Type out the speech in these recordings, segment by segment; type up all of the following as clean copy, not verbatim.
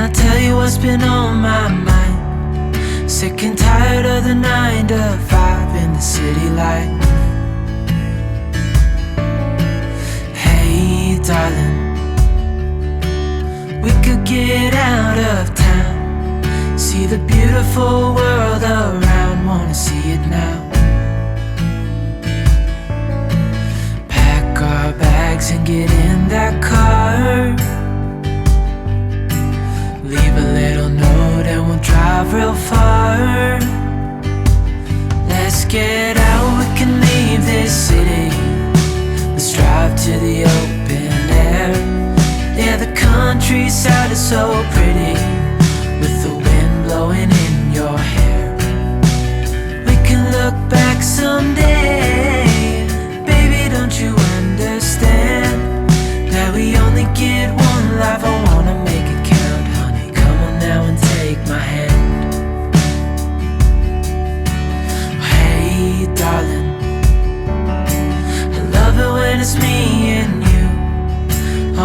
I tell you what's been on my mind? Sick and tired of the 9 to 5 in the city life. Hey darling, we could get out of town, see the beautiful world around, wanna see it now. Pack our bags and get in that car, leave a little note and we'll drive real far. Let's get out, we can leave this city. Let's drive to the open air. Yeah, the countryside is so pretty, with the wind blowing in your hair. We can look back someday, baby, don't you understand that we only get one life? I wanna make it count, honey, come on now and take my hand. Hey darling, I love it when it's me and you,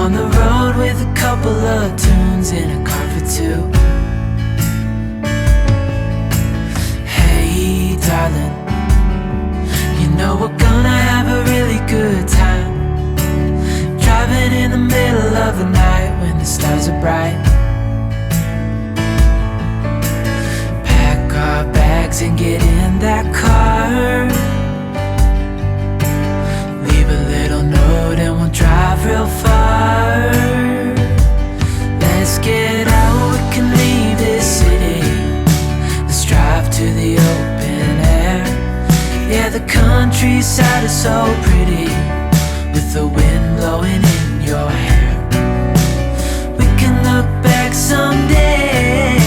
on the road with a couple of tunes in a car for two. Hey darling, you know we're gonna have a really good time, driving in the middle of the night when the stars are bright. Pack our bags and get in that car, leave a little note and we'll drive real far. Let's get out, we can leave this city. Let's drive to the open air. Yeah, the countryside is so pretty, with the wind blowing in your hair. We can look back someday,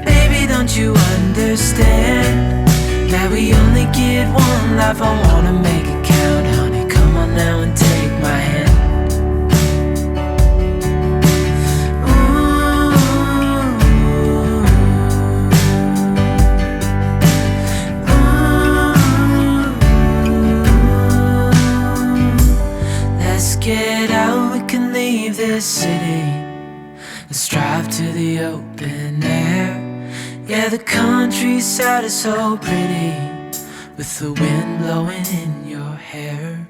baby, don't you understand that we only get one life? I wanna make it count, honey, come on now and take my hand. Get out, we can leave this city. Let's drive to the open air. Yeah, the countryside is so pretty, with the wind blowing in your hair.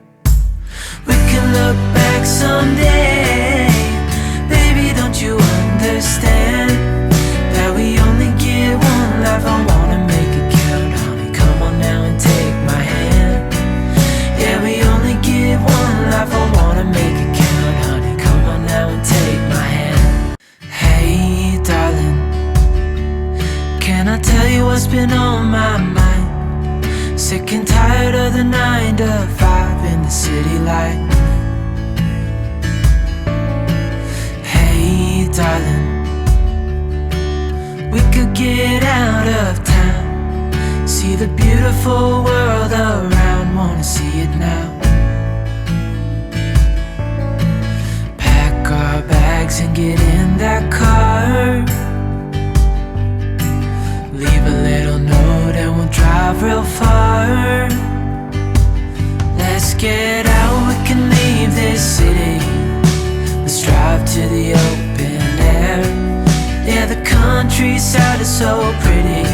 We can look back someday, baby, don't you understand that we only get one life? I wanna make it count, honey, come on now and take my hand. Yeah, we only get one life, I wanna make it count, honey, come on now and take my hand. Hey darling, can I tell you what's been on my mind? Sick and tired of the 9 to 5 in the city life. Hey darling, we could get out of town, see the beautiful world around, wanna see it now. Our bags and get in that car, leave a little note and we'll drive real far. Let's get out, we can leave this city. Let's drive to the open air. Yeah, the countryside is so pretty,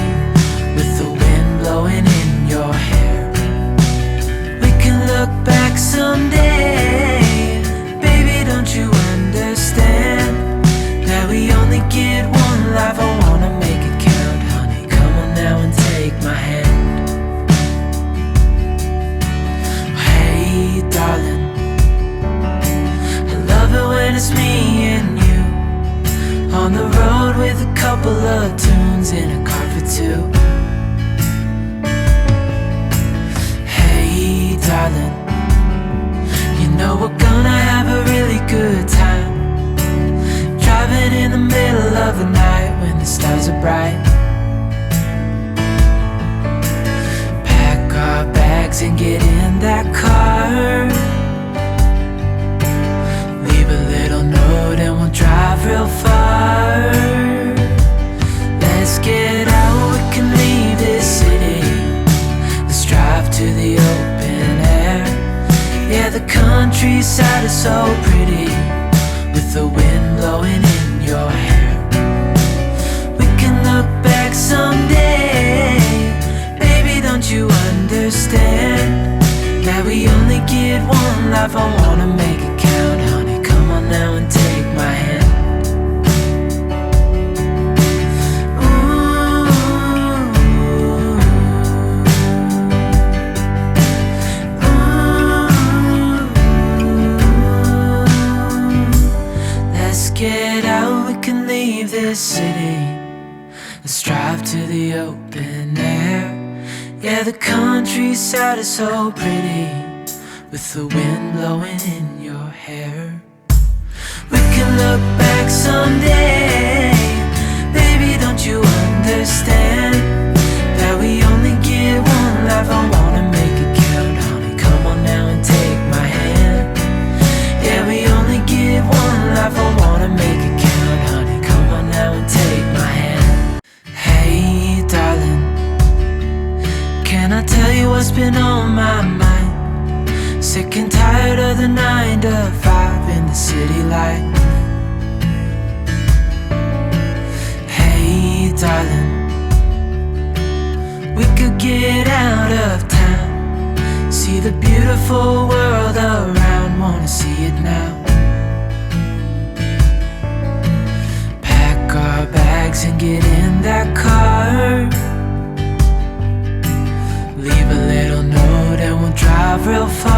with the wind blowing in your hair. We can look back someday, baby, don't you understand that we only get one life? I wanna make it count, honey, come on now and take my hand. Hey darling, I love it when it's me and you, on the road with a couple of tunes in a car for two. Hey darling, you know we're gonna have a really good time, driving in the middle of the night when the stars are bright. Pack our bags and get in that car, leave a little note and we'll drive real far. Let's get out, we can leave this city. Let's drive to the open air. Yeah, the countryside is so pretty, with the wind blowing in your hair. someday. Baby, don't you understand that we only get one life? I wanna make it count, honey. Come on now and take my hand. Get out, we can leave this city. Let's drive to the open air. Yeah, the countryside is so pretty, with the wind blowing in your hair. We can look back someday. Baby, don't you understand that we only get one life? I wanna make it count, honey. Come on now and take my hand. Yeah, we only get one life. I wanna make it count, honey. Come on now and take my hand. Hey, darling, can I tell you what's been on my mind? Sick and tired of the 9 to 5 in the city life. Hey, darling, we could get out of town, see the beautiful world around. Wanna see it now. Pack our bags and get in that car. Leave a little note and we'll drive real far.